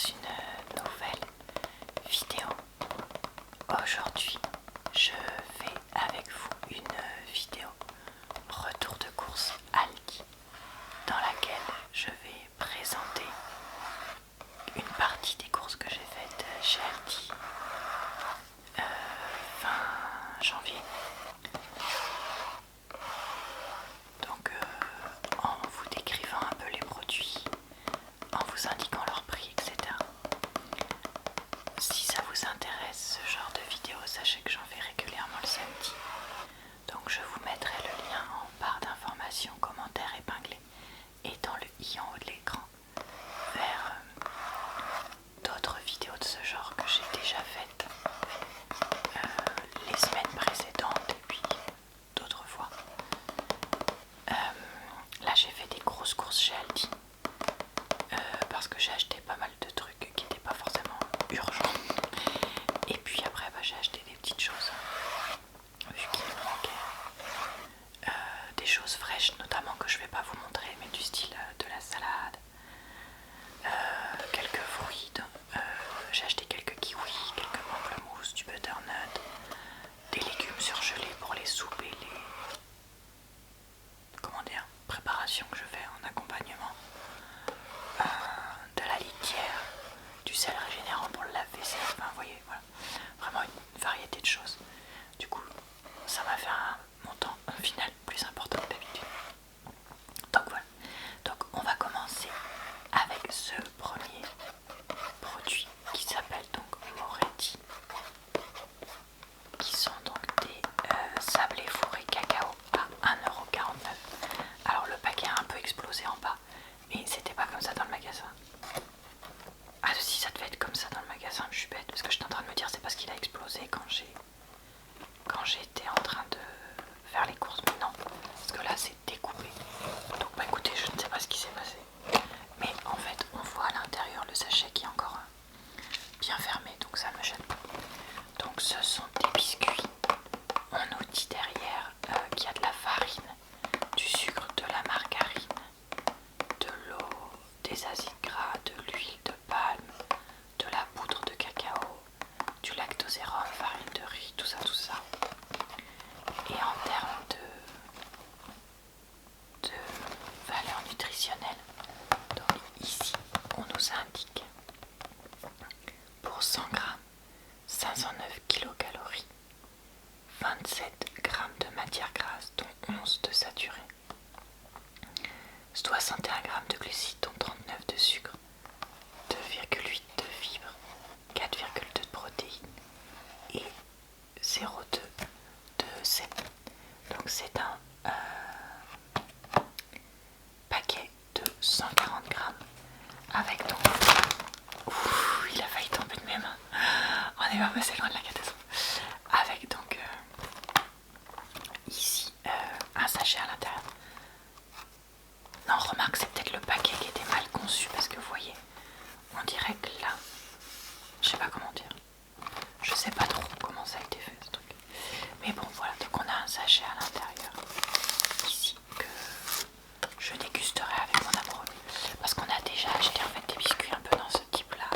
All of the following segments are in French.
une nouvelle vidéo. Aujourd'hui, je fais avec vous une vidéo retour de course Aldi dans laquelle je vais présenter une partie des courses que j'ai faites chez Aldi fin janvier. Donc en vous décrivant un peu les produits, en vous indiquant leur prix, etc. Si ça vous intéresse ce genre de vidéo, sachez que j'en fais régulièrement le samedi. Donc je vous mettrai le lien en barre d'informations, commentaires épinglés et dans le i en haut de l'écran vers d'autres vidéos de ce genre que j'ai déjà faites les semaines précédentes et puis d'autres fois. Là j'ai fait des grosses courses chez Aldi parce que j'ai acheté pas mal de trucs qui n'étaient pas forcément urgents. Et puis après j'ai acheté des petites choses vu qu'il me manquait des choses fraîches, notamment que je vais pas vous montrer, mais du style de la salade, quelques fruits, j'ai acheté quelques kiwis, quelques pamplemousses, du butternut, des légumes surgelés pour les soupes et les préparations que je fais en accompagnement, de la litière, du sel régénérant pour le lave-vaisselle, enfin vous voyez, voilà, vraiment une variété de choses. Du coup ça m'a fait un montant final plus important que d'habitude. Donc voilà, donc on va commencer avec ce premier produit qui s'appelle donc Moretti, qui sont donc des sablés fourrés cacao à 1,49€. Alors le paquet a un peu explosé en bas, mais c'était pas comme ça dans le magasin. Ah si, ça devait être comme ça dans le magasin, je suis bête parce que j'étais en train de me dire c'est parce qu'il a explosé quand j'étais en train de faire les courses, mais non, parce que là c'est découpé. Donc bah écoutez, je ne sais pas ce qui s'est passé, mais en fait on voit à l'intérieur le sachet qui est encore bien fermé, donc ça me gêne pas. Donc ce sont des biscuits. On nous dit derrière qu'il y a de la farine, du sucre, de la margarine, de l'eau, des acides gras, de l'huile de palme, de la poudre de cacao, du lactosérum, farine de riz, tout ça, tout ça. Et en termes de valeur nutritionnelle, donc ici on nous indique pour 100 grammes 509 kilocalories, 27 grammes de matière grasse dont 11 de saturé, 61 grammes de glucides dont 39 de sucre, 2,8 de fibres, 4,2 de protéines et 0,2 de sel. Donc c'est un paquet de 140 grammes avec donc... Ouh, il a failli tomber de mes mains. On est pas passé loin de la catastrophe. Avec donc ici un sachet à l'intérieur. Non, remarque, c'est peut-être le paquet qui était mal conçu parce que vous voyez, on dirait que là, je sais pas comment dire, je sais pas trop comment ça a été fait ce truc. Mais bon, voilà, donc on a un sachet à l'intérieur ici que je dégusterai avec mon amoureux parce qu'on a déjà acheté en fait des biscuits un peu dans ce type là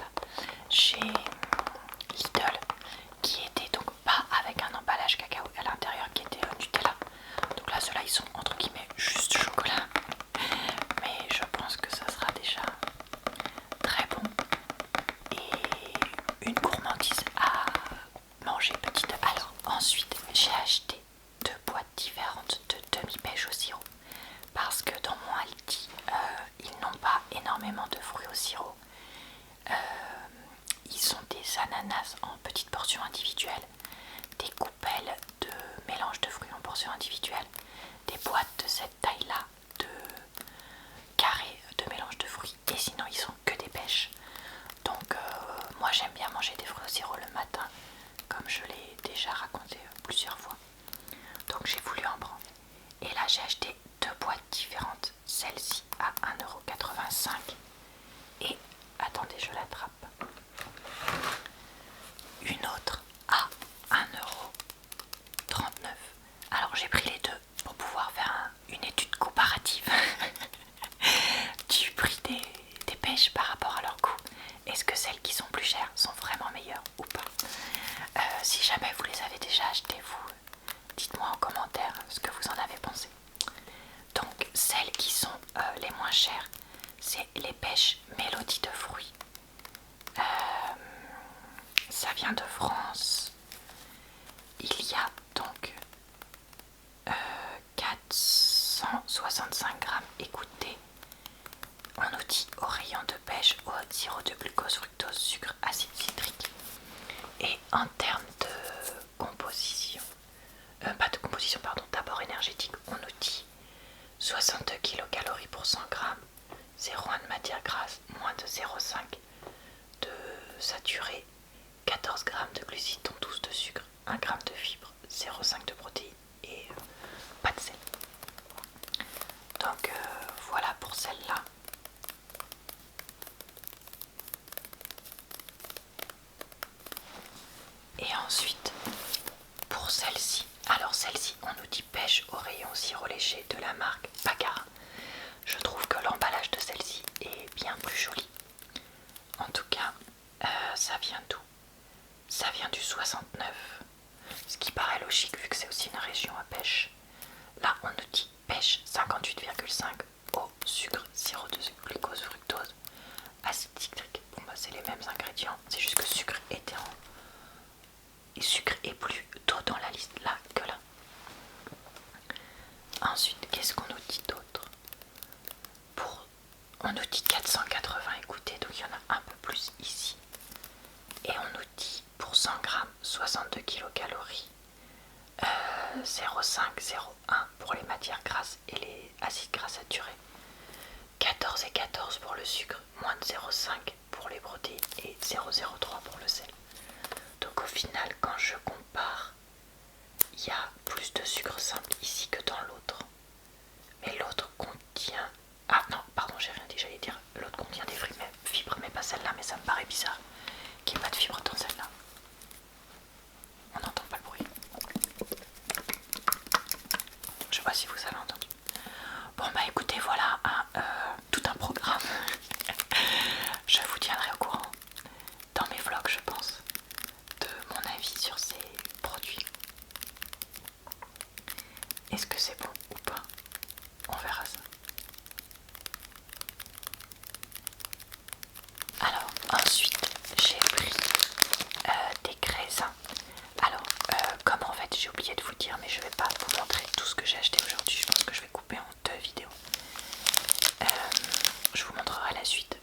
chez Lidl qui étaient donc pas avec un emballage cacao à l'intérieur qui était Nutella. Donc là ceux-là ils sont entre guillemets juste chocolat, mais je pense que ça sera déjà très bon et une gourmandise à manger petite. Alors ensuite j'ai acheté 2 boîtes différentes de demi-pêche au sirop parce que dans mon Aldi ils n'ont pas énormément de fruits au sirop. Ils ont des ananas en petites portions individuelles, des coupelles de mélange de fruits en portions individuelles, des boîtes de cette taille là de carrés de mélange de fruits, et sinon ils sont que des pêches. Donc moi j'aime bien manger des fruits au sirop le matin comme je l'ai déjà raconté plusieurs fois, donc j'ai voulu en prendre. Et là j'ai acheté 2 boîtes différentes, celle-ci à 1,85€ et attendez je l'attrape, une autre à 1,39€. Alors j'ai pris les deux pour pouvoir faire une étude comparative du prix des pêches par rapport à leur coût. Est-ce que celles qui sont les moins chères, c'est les pêches Mélodie de fruits. Ça vient de France. Il y a donc 465 grammes. Écoutez, on nous dit au rayon de pêche, eau, sirop de glucose, fructose, sucre, acide citrique. Et en termes de composition, pas de composition, pardon, d'abord énergétique, on nous dit 62 kcal pour 100 grammes, 0,1 de matière grasse, moins de 0,5 de saturé, 14 grammes de glucides, dont 12 de sucre, 1 g de fibres, 0,5 de protéines et pas de sel. Donc voilà pour celle-là. Et ensuite, pour celle-ci, alors celle-ci, on nous dit pêche au rayon sirop léger de la marque Bacara. Je trouve que l'emballage de celle-ci est bien plus joli. En tout cas, ça vient d'où? Ça vient du 69, ce qui paraît logique vu que c'est aussi une région à pêche. Là, on nous dit pêche 58,5, eau, sucre, sirop de glucose, fructose, acide citrique. Bon bah c'est les mêmes ingrédients, c'est juste que sucre était en... Et sucre est plus tôt dans la liste là que là. Ensuite, qu'est-ce qu'on nous dit d'autre? On nous dit 480, écoutez, donc il y en a un peu plus ici. Et on nous dit pour 100 grammes 62 kcal, 0,5, 0,1 pour les matières grasses et les acides gras saturés, 14 et 14 pour le sucre, moins de 0,5 pour les protéines et 0,03 pour le sel. Donc au final, quand je compare, il y a plus de sucre simple ici que dans l'autre. Mais l'autre contient... Ah non, pardon, j'ai rien dit, j'allais dire l'autre contient des fibres, mais pas celle-là, mais ça me paraît bizarre qu'il n'y ait pas de fibres dans celle-là. On n'entend pas le bruit. Je sais pas si vous avez entendu. Bon bah écoutez, voilà tout un programme. Je vous tiendrai au courant dans mes vlogs, je pense, de mon avis sur ces produits. Est-ce que c'est bon ou pas? On verra ça. Alors ensuite j'ai pris des graisins. Alors comme en fait j'ai oublié de vous dire, mais je vais pas vous montrer tout ce que j'ai acheté aujourd'hui, je pense que je vais couper en 2 vidéos. Je vous montrerai la suite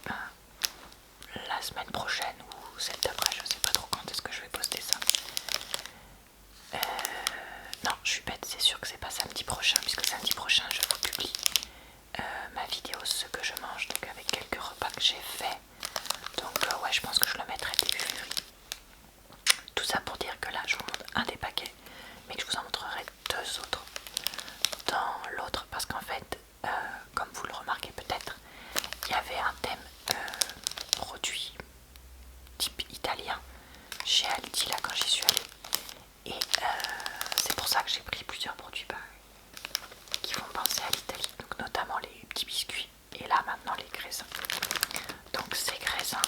la semaine prochaine ou celle d'après, je sais pas trop quand est-ce que je vais poster ça. Non, je suis bête, c'est sûr que c'est pas samedi prochain, puisque samedi prochain je vous publie ma vidéo ce que je mange, donc avec quelques repas que j'ai fait. Donc ouais, je pense que je le mettrai début février. Tout ça pour dire que là je vous montre un des paquets, mais que je vous en montrerai 2 autres dans l'autre, parce qu'en fait comme vous le remarquez peut-être, il y avait un thème produit type italien chez Aldi là quand j'y suis allée, et c'est pour ça que j'ai pris plusieurs produits qui font penser à l'Italie, donc notamment les petits biscuits et là maintenant les graisins. Donc ces graisins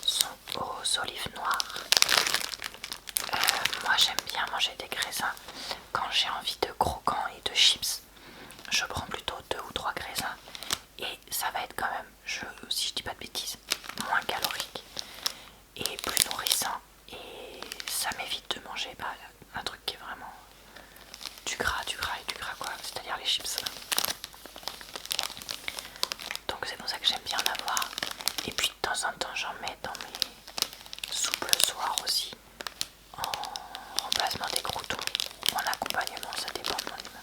sont aux olives noires. Moi j'aime bien manger des graisins quand j'ai envie de croquants et de chips. Je prends plutôt 2 ou 3 graisins et ça va être quand même, si je dis pas de bêtises, moins calorique et plus nourrissant, et ça m'évite de manger un truc qui est vraiment du gras et du gras quoi, c'est-à-dire les chips. Donc c'est pour ça que j'aime bien en avoir, et puis de temps en temps j'en mets dans mes soupes le soir aussi, en remplacement des croutons, en accompagnement, ça dépend de mon humeur.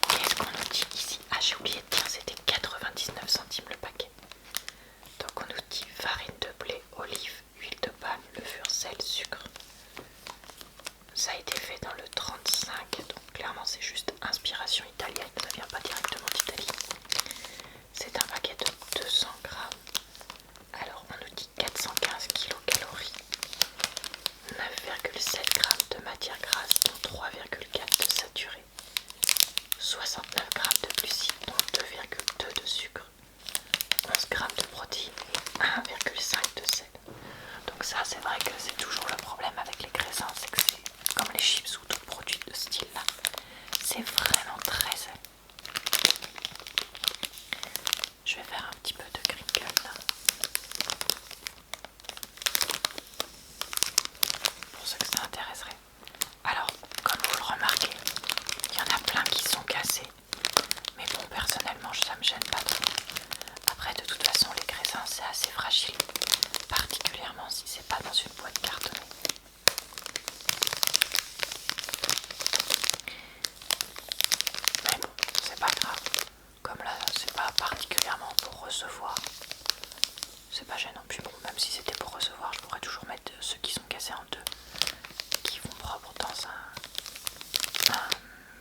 Qu'est-ce qu'on nous dit ici? Ah, j'ai oublié de dire, c'était 99 centimes le paquet. Donc on nous dit farine de blé, olive, huile de palme, levure, sel, sucre. Ça a été fait dans le 35, donc clairement c'est juste inspiration italienne, ça vient pas directement d'Italie. C'est un paquet de 200 grammes. Alors on nous dit 415 kcal, 9,7 grammes de matière grasse, dont 3,4 de saturé, 69 grammes de glucides, dont 2,2 de sucre, 11 grammes de protéines et 1,5 de sel. Donc ça c'est vrai que c'est toujours le problème avec les graisins, c'est que c'est comme les chips ou d'autres produits de ce style là, c'est vraiment très salé. Je vais faire un petit peu de crinkle là. Pour ceux que ça intéresserait. Alors, comme vous le remarquez, il y en a plein qui sont cassés. Mais bon, personnellement, ça me gêne pas trop. Après, de toute façon, les graissins, c'est assez fragile. Particulièrement si c'est pas dans une boîte cartonnée. Mais bon, c'est pas grave. Comme là, c'est pas particulièrement pour recevoir. C'est pas gênant. Puis bon, même si c'était pour recevoir, je pourrais toujours mettre ceux qui sont cassés en deux, qui vont propre dans un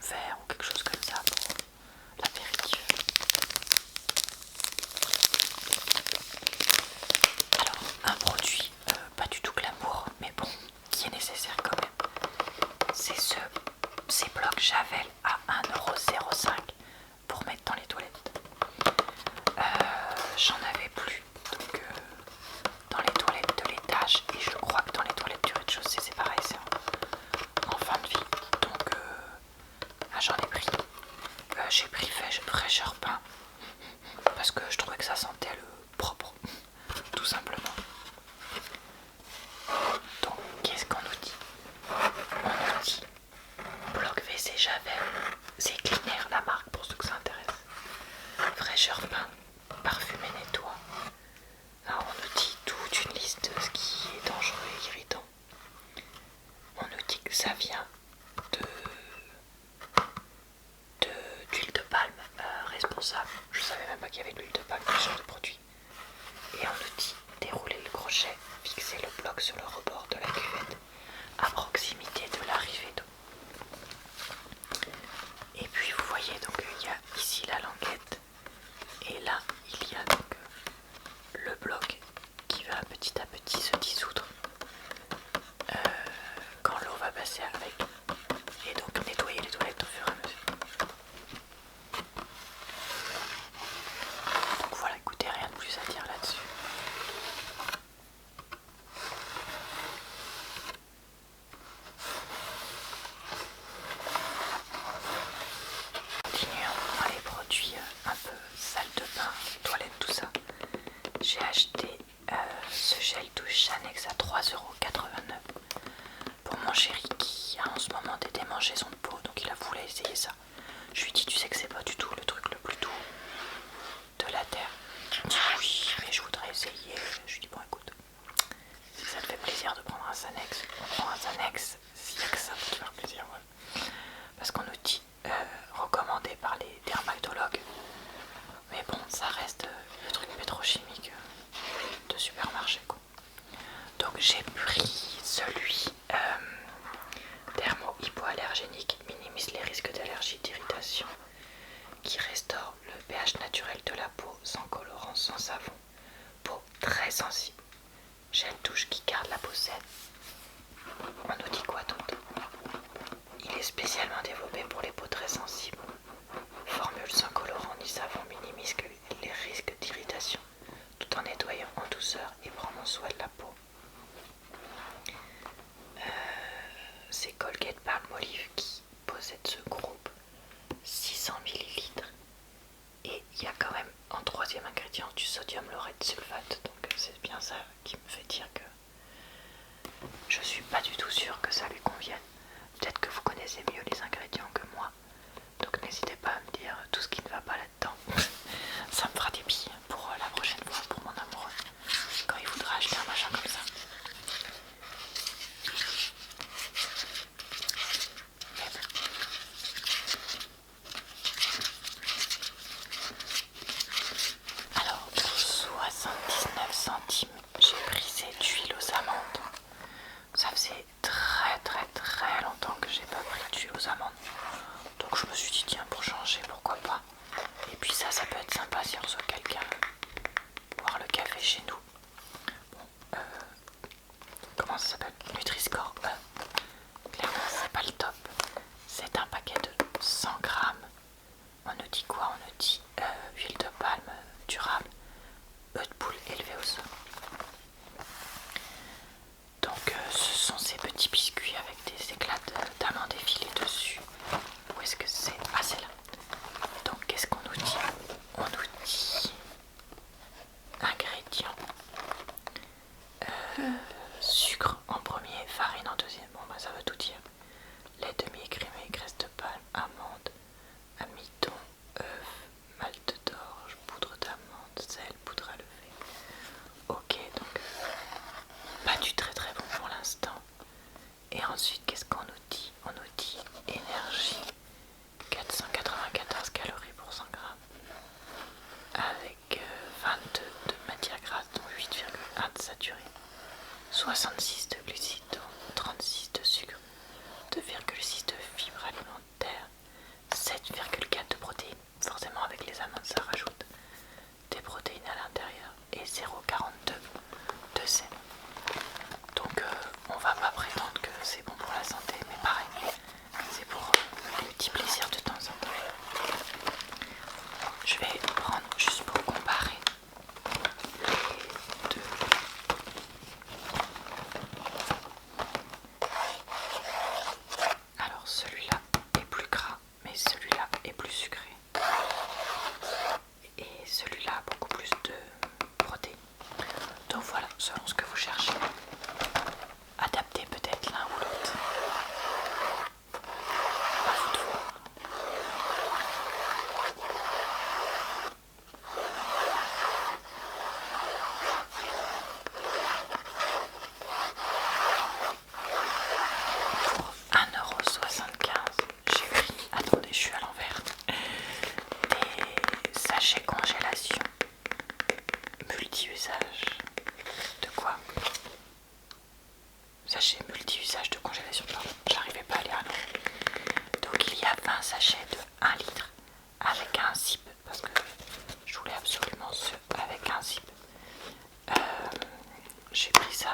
verre ou quelque chose comme ça pour l'apéritif. Alors, un produit pas du tout glamour, mais bon, qui est nécessaire quand même, c'est ces blocs Javel à 1,05€ pour mettre dans les toilettes. J'en avais plus, donc dans les toilettes de l'étage, et je crois que dans les toilettes du rez-de-chaussée c'est pareil, c'est en fin de vie. Donc j'en ai pris. J'ai pris fraîcheur pain parce que je trouvais que ça sentait le propre, tout simplement. Donc qu'est-ce qu'on nous dit? On nous dit bloc WC Javel, c'est Cleaner la marque pour ceux que ça intéresse. Fraîcheur pain, parfumé nettoie. Alors on nous dit toute une liste de ce qui est dangereux et irritant. On nous dit que ça vient d'huile de palme responsable. Je savais même pas qu'il y avait de l'huile de palme dans ce genre de produit. Et on nous dit dérouler le crochet, fixer le bloc sur le rebord de la cuvette à proximité de l'arrivée d'eau. Et puis vous voyez donc il y a ici la languette et là il y a donc le bloc qui va petit à petit se dissoudre quand l'eau va passer avec, et donc nettoyer les toilettes au fur et à mesure. Donc voilà, écoutez, rien de plus à dire là-dessus. Continuons dans les produits un peu salle de bain, toilette, tout ça. J'ai acheté ce gel douche Chanex à 3,89€ pour mon chéri qui a en ce moment des démangeaisons de peau, donc il a voulu essayer ça. Je lui ai dit, tu sais que c'est pas du tout le truc le plus doux de la terre. Il me dit oui, mais je voudrais essayer. Je lui dis bon écoute, si ça te fait plaisir de prendre un Sanex, on prend un Sanex, s'il n'y a que ça pour te faire plaisir, ouais. Parce qu'on nous dit recommandé par les dermatologues. Mais bon, ça reste le truc pétrochimique de supermarché quoi. Donc j'ai pris celui thermo-hypoallergénique, minimise les risques d'allergie, d'irritation, qui restaure le pH naturel de la peau sans colorant, sans savon. Peau très sensible. Gel douche qui garde la peau saine. On nous dit quoi d'autre? Il est spécialement développé pour les peaux très sensibles. Formule sans colorant ni savon, minimise les risques d'irritation tout en nettoyant en douceur et prenant soin de la peau. C'est Colgate Palmolive qui possède ce groupe, 600 ml. Et il y a quand même en troisième ingrédient du sodium laureth sulfate. Donc c'est bien ça qui me fait dire que je suis pas du tout sûre que ça lui convienne. Peut-être que vous connaissez mieux les ingrédients que moi. Donc n'hésitez pas à me dire tout ce qui ne va pas là-dedans. Ça me fera des billes pour la prochaine fois pour mon amoureux. Quand il voudra acheter un machin comme ça. Alors pour 79 centimes, j'ai pris cette huile aux amandes. Ça faisait très longtemps que j'ai pas pris d'huile aux amandes. Donc je me suis dit tiens, pour changer, pourquoi pas. Et puis ça peut être sympa si on reçoit quelqu'un boire le café chez nous. Bon, comment ça s'appelle? Nutri-Score. Clairement c'est pas le top. C'est un paquet de 100 grammes. On nous dit quoi? On nous dit huile de palme durable, œufs de poule élevés au sol. Donc ce sont ces petits biscuits avec des éclats d'amandes effilées dessus. Où est-ce que c'est?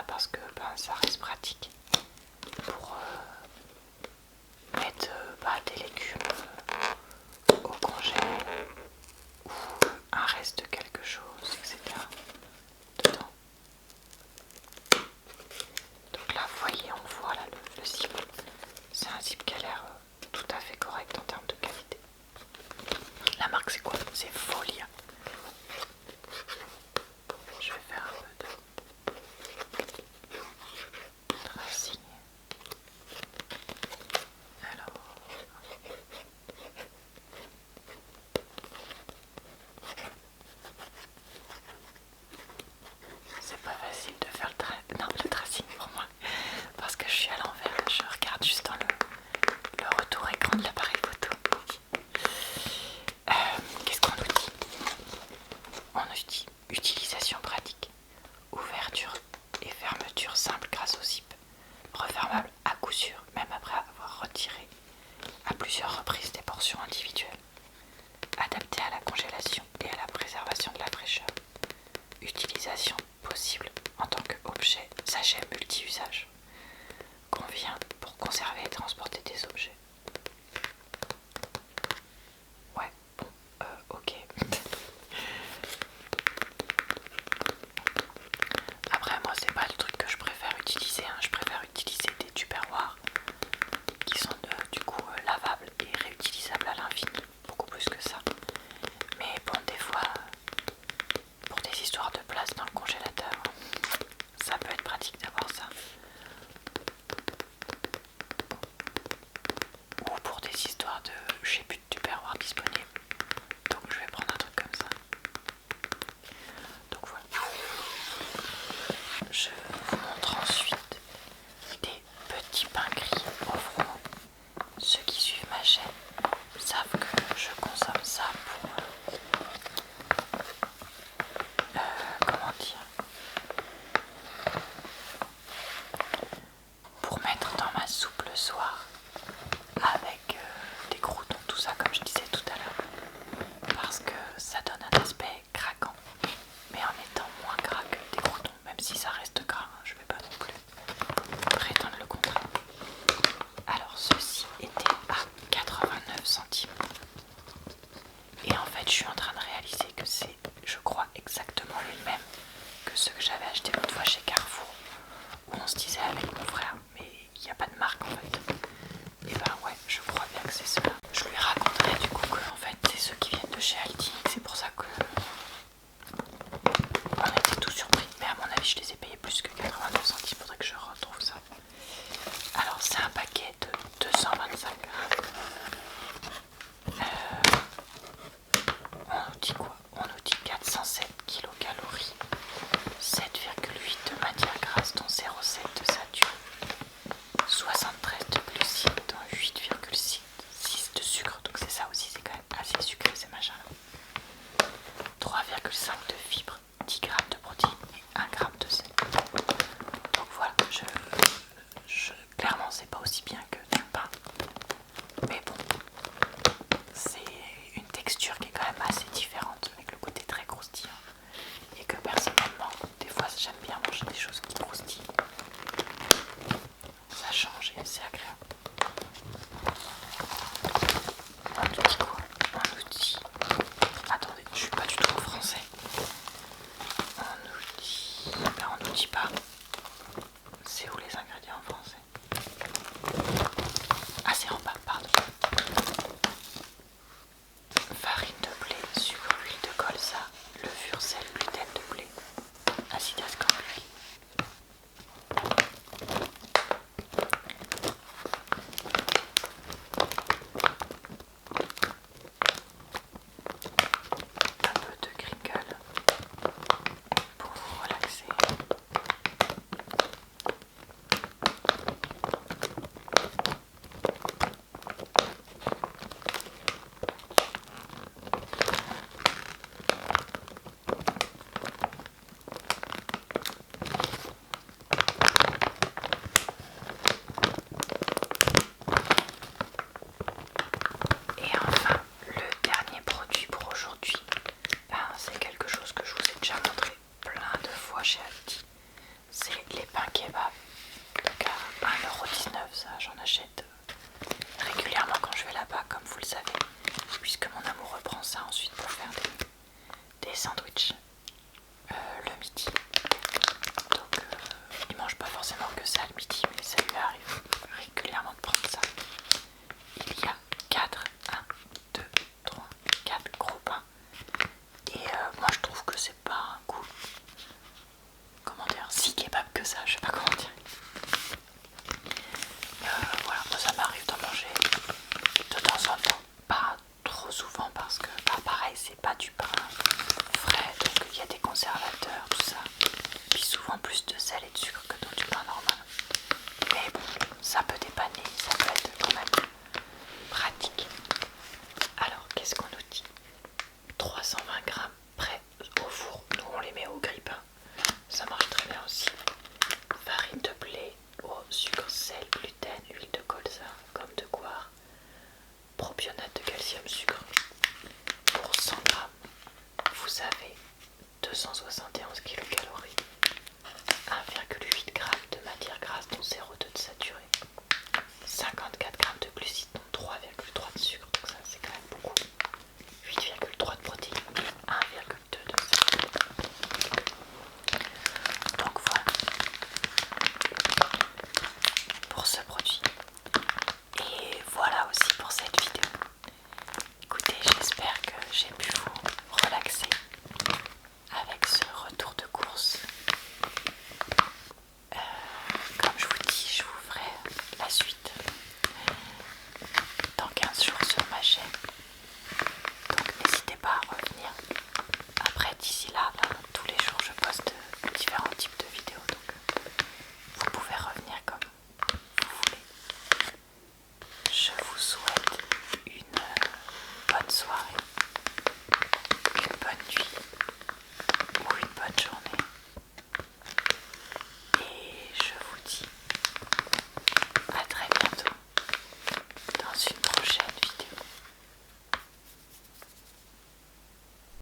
parce que ben, ça reste pratique pour mettre des légumes au congé ou un reste de quelque chose, etc. dedans. Donc là, vous voyez, on voit là le zip. C'est un zip qui a l'air tout à fait correct en termes de qualité. La marque, c'est quoi? C'est Folia. Je vais faire un peu de tracing. Alors, c'est pas facile de faire le tracing pour moi parce que je suis à l'envers. Je regarde juste dans le retour écran de l'appareil photo. Qu'est-ce qu'on nous dit? On nous dit utilisation pratique, ouverture et fermeture simple grâce au zip, refermable à coup sûr même après avoir retiré à plusieurs reprises des portions individuelles, adapté à la congélation et à la préservation de la fraîcheur, utilisation possible en tant qu'objet sachet multi-usage, convient pour conserver et transporter des objets. Ouais, bon, ok. Après moi c'est pas le truc que je préfère utiliser, hein. Je préfère utiliser des tupperwares qui sont du coup lavables et réutilisables à l'infini, beaucoup plus que ça. Mais bon, des fois, pour des histoires de place dans le congélateur, ça peut être pratique d'avoir ça. Ou pour des histoires de j'ai plus de tupperware disponible, donc je vais prendre un truc comme ça. Donc voilà. Je vous montre ensuite des petits pains grillés au froment. Ceux qui suivent ma chaîne savent que je consomme ça pour comment dire, pour mettre dans ma soupe le soir avec des croûtons, tout ça comme je disais tout à l'heure, parce que ça donne un aspect craquant mais en étant moins gras que des croûtons, même si ça reste gras, hein, je vais pas non plus prétendre le contraire. Alors ceci était à 89 centimes et en fait je suis en train